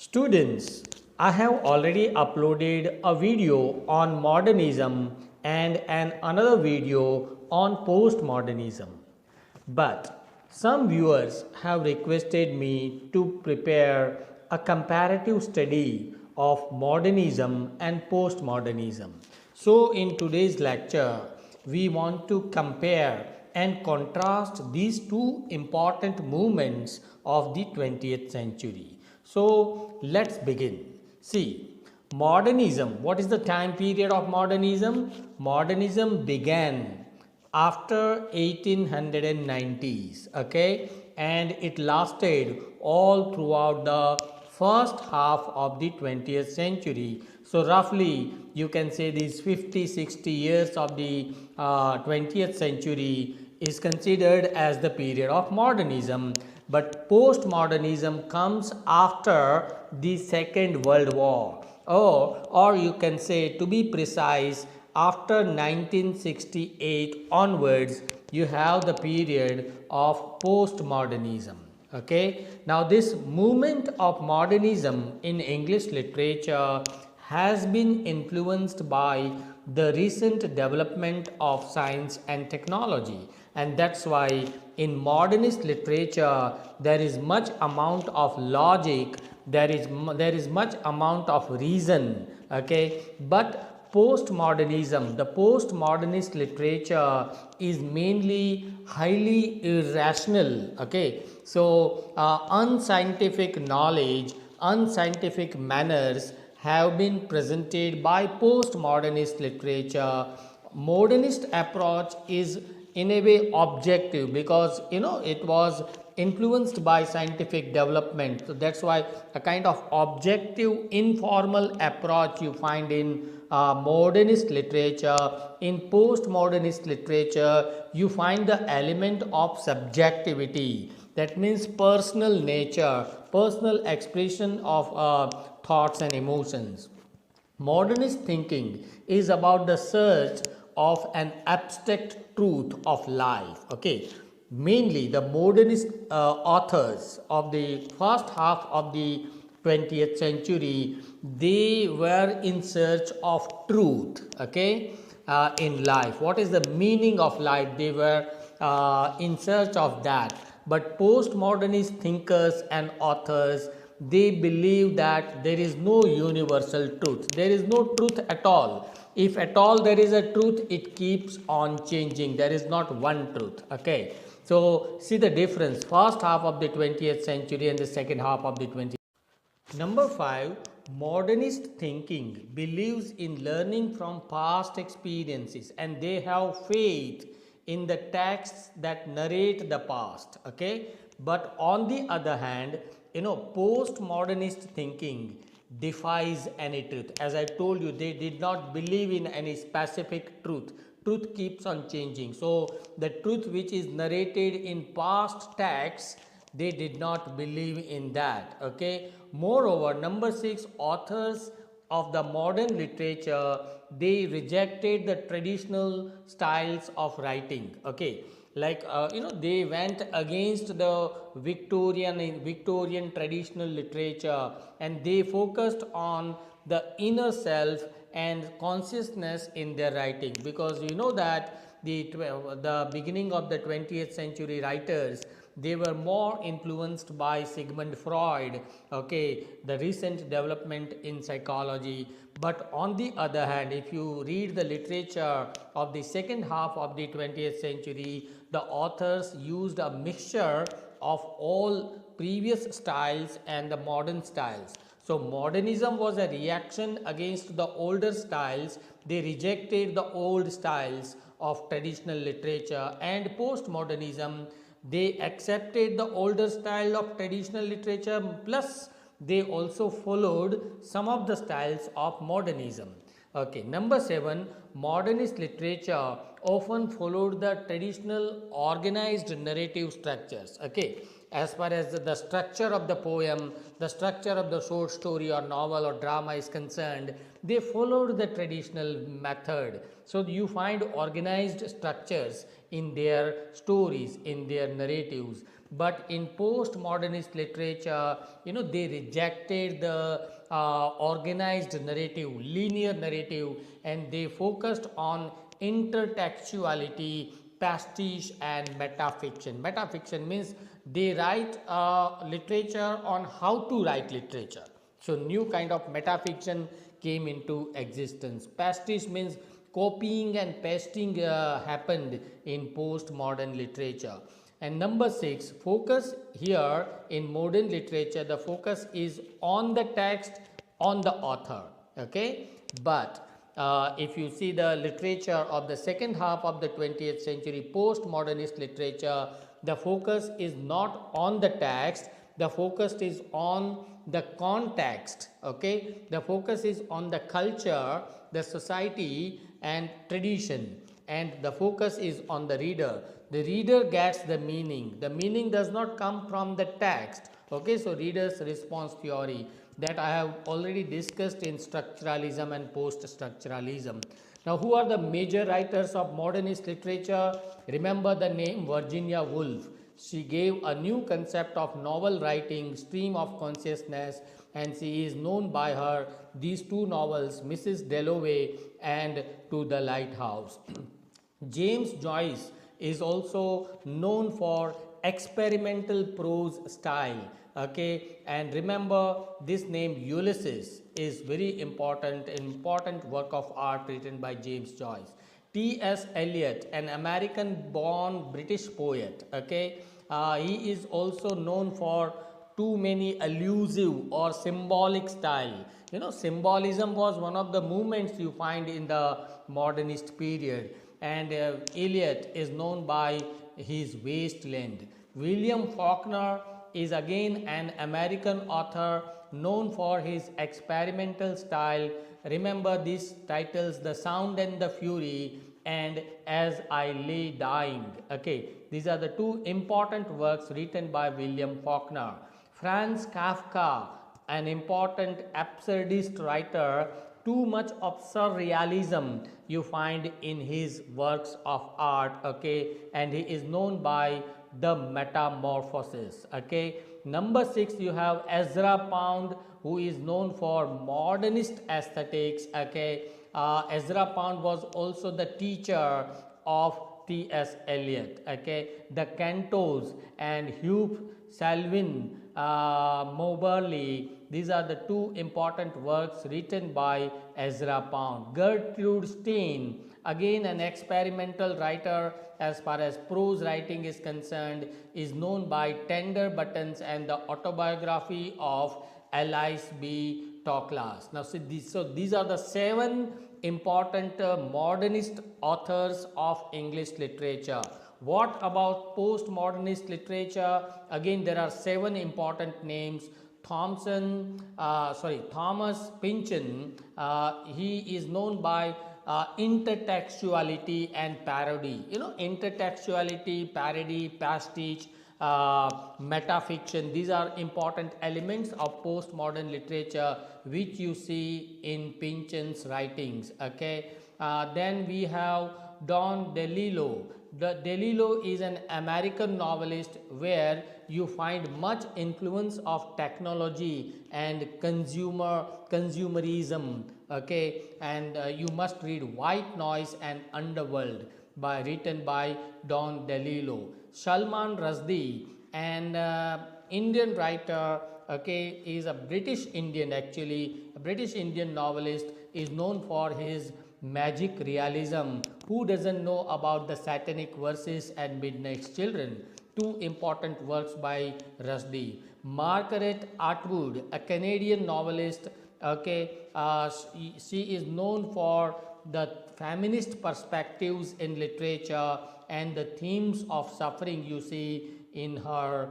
Students, I have already uploaded a video on modernism and another video on postmodernism. But some viewers have requested me to prepare a comparative study of modernism and postmodernism. So, in today's lecture, we want to compare and contrast these two important movements of the 20th century. So, let's begin. See, modernism, what is the time period of modernism? Modernism began after 1890s, okay, and it lasted all throughout the first half of the 20th century. So roughly you can say these 50-60 years of the 20th century is considered as the period of modernism, but postmodernism comes after the Second World War, or you can say, to be precise, after 1968 onwards, you have the period of postmodernism. Okay, now this movement of modernism in English literature has been influenced by the recent development of science and technology, and that's why in modernist literature there is much amount of logic, there is much amount of reason, okay, but postmodernism, the postmodernist literature is mainly highly irrational, okay. So unscientific knowledge, unscientific manners have been presented by postmodernist literature. Modernist approach is in a way objective because it was influenced by scientific development, so that's why a kind of objective informal approach you find in modernist literature. In postmodernist literature you find the element of subjectivity, that means personal nature, personal expression of thoughts and emotions. Modernist thinking is about the search of an abstract truth of life. Okay, mainly the modernist authors of the first half of the 20th century, they were in search of truth. Okay, in life, what is the meaning of life? They were in search of that. But postmodernist thinkers and authors, they believe that there is no universal truth, there is no truth at all. If at all there is a truth, it keeps on changing, there is not one truth. Okay, so see the difference, first half of the 20th century and the second half of the 20th. Number 5, modernist thinking believes in learning from past experiences and they have faith in the texts that narrate the past. Okay, but on the other hand, postmodernist thinking defies any truth. As I told you, they did not believe in any specific truth. Truth keeps on changing. So the truth which is narrated in past texts, they did not believe in that. Okay, moreover, number 6, authors of the modern literature, they rejected the traditional styles of writing. Okay, like they went against the Victorian traditional literature, and they focused on the inner self and consciousness in their writing, because you know that the beginning of the 20th century writers, they were more influenced by Sigmund Freud, okay, the recent development in psychology. But on the other hand, if you read the literature of the second half of the 20th century, the authors used a mixture of all previous styles and the modern styles. So modernism was a reaction against the older styles. They rejected the old styles of traditional literature, and postmodernism, they accepted the older style of traditional literature, plus they also followed some of the styles of modernism. Okay, number 7, modernist literature often followed the traditional organized narrative structures. Okay, as far as the structure of the poem, the structure of the short story or novel or drama is concerned, they followed the traditional method. So you find organized structures in their stories, in their narratives. But in postmodernist literature, they rejected the organized narrative, linear narrative, and they focused on intertextuality, pastiche, and metafiction. Metafiction means they write literature on how to write literature. So new kind of metafiction came into existence. Pastiche means copying and pasting happened in postmodern literature. And number 6, focus here in modern literature, the focus is on the text, on the author. Okay, but if you see the literature of the second half of the 20th century, postmodernist literature, the focus is not on the text, the focus is on the context. Okay, the focus is on the culture, the society, and tradition, and the focus is on the reader. The reader gets the meaning. The meaning does not come from the text. Okay, so reader's response theory that I have already discussed in structuralism and post-structuralism. Now, who are the major writers of modernist literature? Remember the name Virginia Woolf. She gave a new concept of novel writing, stream of consciousness, and she is known by her these two novels, Mrs. Dalloway and To the Lighthouse. James Joyce is also known for experimental prose style. Okay, and remember this name Ulysses is very important work of art written by James Joyce. T.S. Eliot, an American born British poet. Okay, he is also known for too many allusive or symbolic style. Symbolism was one of the movements you find in the modernist period, and Eliot is known by his wasteland. William Faulkner is again an American author known for his experimental style. Remember these titles, The Sound and the Fury and As I Lay Dying. Okay, these are the two important works written by William Faulkner. Franz Kafka, an important absurdist writer, too much of surrealism you find in his works of art. Okay, and he is known by the Metamorphosis. Okay, number 6, you have Ezra Pound, who is known for modernist aesthetics. Okay, Ezra Pound was also the teacher of T.S. Eliot. Okay, the Cantos and Hugh Salvin, Moberly, these are the two important works written by Ezra Pound. Gertrude Stein, again an experimental writer as far as prose writing is concerned, is known by Tender Buttons and the Autobiography of Alice B. Toklas. Now, so these are the 7 important modernist authors of English literature. What about postmodernist literature? Again, there are 7 important names. Thomas Pynchon, he is known by intertextuality and parody. Intertextuality, parody, pastiche, metafiction, these are important elements of postmodern literature which you see in Pynchon's writings. Okay, then we have Don DeLillo. DeLillo is an American novelist where you find much influence of technology and consumerism. Okay, and you must read White Noise and Underworld written by Don DeLillo. Salman Rushdie, an Indian writer, okay, is a British Indian, actually a British Indian novelist, is known for his magic realism. Who doesn't know about the Satanic Verses and Midnight's Children? Two important works by Rushdie. Margaret Atwood, a Canadian novelist, okay, she is known for the feminist perspectives in literature and the themes of suffering you see in her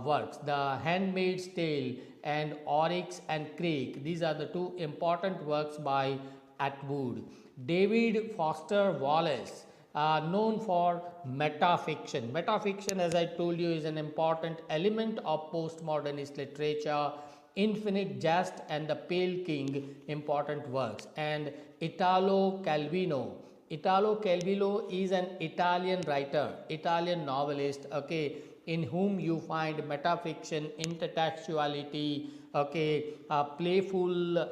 works. The Handmaid's Tale and Oryx and Crake, these are the two important works by Atwood. David Foster Wallace, known for metafiction. Metafiction, as I told you, is an important element of postmodernist literature. Infinite Jest and the Pale King, important works. And Italo Calvino. Italo Calvino is an Italian writer, Italian novelist, okay, in whom you find metafiction, intertextuality, okay, playful,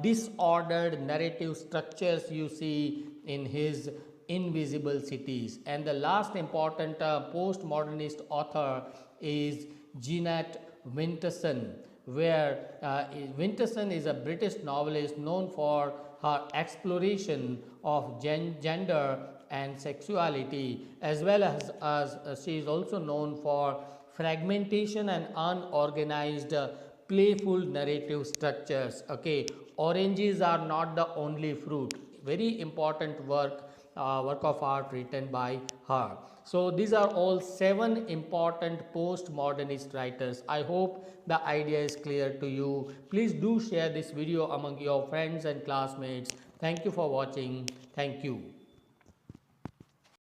disordered narrative structures you see in his Invisible Cities. And the last important postmodernist author is Jeanette Winterson, where Winterson is a British novelist known for her exploration of gender and sexuality, as well as she is also known for fragmentation and unorganized playful narrative structures. Okay, oranges are not the only fruit, very important work of art written by her. So these are all 7 important postmodernist writers. I hope the idea is clear to you. Please do share this video among your friends and classmates. Thank you for watching. Thank you.